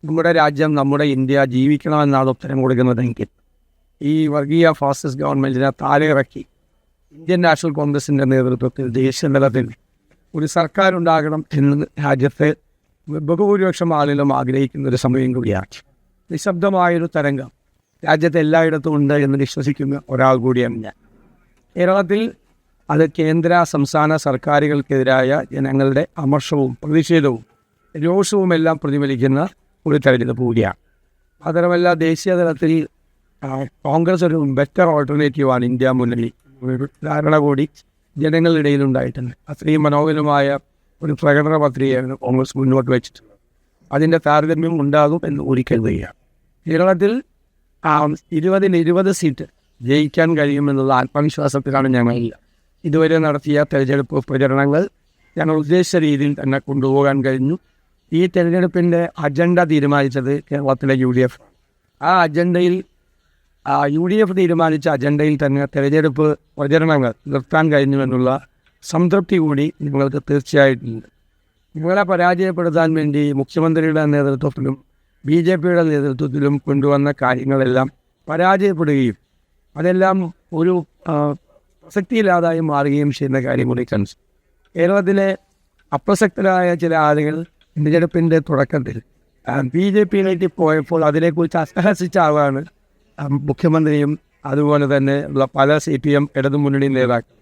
നമ്മുടെ രാജ്യം, നമ്മുടെ ഇന്ത്യ ജീവിക്കണമെന്നാണ് ഉത്തരം കൊടുക്കുന്നതെങ്കിൽ ഈ വർഗീയ ഫാസിസ്റ്റ് ഗവൺമെൻറ്റിനെ താഴെ ഇറക്കി ഇന്ത്യൻ നാഷണൽ കോൺഗ്രസിൻ്റെ നേതൃത്വത്തിൽ ദേശീയ തലത്തിൽ ഒരു സർക്കാർ ഉണ്ടാകണം എന്ന് രാജ്യത്തെ ബഹുഭൂരിപക്ഷം ആളുകളും ആഗ്രഹിക്കുന്ന ഒരു സമയം കൂടിയാണ്. നിശബ്ദമായൊരു തരംഗം രാജ്യത്ത് എല്ലായിടത്തും ഉണ്ട് എന്ന് വിശ്വസിക്കുന്ന ഒരാൾ കൂടിയാണ് ഞാൻ. കേരളത്തിൽ അത് കേന്ദ്ര സംസ്ഥാന സർക്കാരുകൾക്കെതിരായ ജനങ്ങളുടെ അമർഷവും പ്രതിഷേധവും രോഷവും എല്ലാം പ്രതിഫലിക്കുന്ന ഒരു തെരഞ്ഞെടുപ്പ് കൂടിയാണ്. മാത്രമല്ല, ദേശീയ തലത്തിൽ കോൺഗ്രസ് ഒരു ബെറ്റർ ഓൾട്ടർനേറ്റീവാണ് ഇന്ത്യ മുന്നണി ഒരു ധാരണ കൂടി ജനങ്ങളുടെ ഇടയിലുണ്ടായിട്ടുണ്ട്. അത്രയും മനോഹരമായ ഒരു പ്രകടന പത്രികയാണ് കോൺഗ്രസ് മുന്നോട്ട് വെച്ചിട്ടുള്ളത്. അതിൻ്റെ താരതമ്യം ഉണ്ടാകും എന്ന് ഊഹിക്കരുതുകയാണ്. കേരളത്തിൽ 20-20 സീറ്റ് ജയിക്കാൻ കഴിയുമെന്നുള്ള ആത്മവിശ്വാസത്തിലാണ് ഞങ്ങൾ ഇതുവരെ നടത്തിയ തെരഞ്ഞെടുപ്പ് പ്രചരണങ്ങൾ ഞങ്ങൾ ഉദ്ദേശിച്ച രീതിയിൽ തന്നെ കൊണ്ടുപോകാൻ കഴിഞ്ഞു. ഈ തെരഞ്ഞെടുപ്പിൻ്റെ അജണ്ട തീരുമാനിച്ചത് കേരളത്തിലെ UDF. ആ അജണ്ടയിൽ UDF തീരുമാനിച്ച അജണ്ടയിൽ തന്നെ തെരഞ്ഞെടുപ്പ് പ്രചരണങ്ങൾ നിർത്താൻ കഴിഞ്ഞുവെന്നുള്ള സംതൃപ്തി കൂടി നിങ്ങൾക്ക് തീർച്ചയായിട്ടുണ്ട്. നിങ്ങളെ പരാജയപ്പെടുത്താൻ വേണ്ടി മുഖ്യമന്ത്രിയുടെ നേതൃത്വത്തിലും BJPയുടെ നേതൃത്വത്തിലും കൊണ്ടുവന്ന കാര്യങ്ങളെല്ലാം പരാജയപ്പെടുകയും അതെല്ലാം ഒരു പ്രസക്തിയില്ലാതായി മാറുകയും ചെയ്യുന്ന കാര്യം കൂടി കണ്ടു. കേരളത്തിലെ അപ്രസക്തരായ ചില ആളുകൾ തെരഞ്ഞെടുപ്പിൻ്റെ തുടക്കത്തിൽ BJPയിലേക്ക് പോയപ്പോൾ അതിനെക്കുറിച്ച് അസഹസിച്ച ആളാണ് മുഖ്യമന്ത്രിയും അതുപോലെ തന്നെ ഉള്ള പല CPM ഇടതുമുന്നണി നേതാക്കൾ.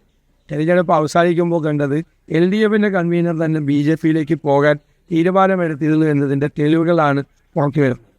തെരഞ്ഞെടുപ്പ് അവസാനിക്കുമ്പോൾ കണ്ടത് LDFിൻ്റെ കൺവീനർ തന്നെ BJPയിലേക്ക് പോകാൻ തീരുമാനമെടുത്തിരുന്നു എന്നതിൻ്റെ തെളിവുകളാണ് പുറത്തു വരുന്നത്.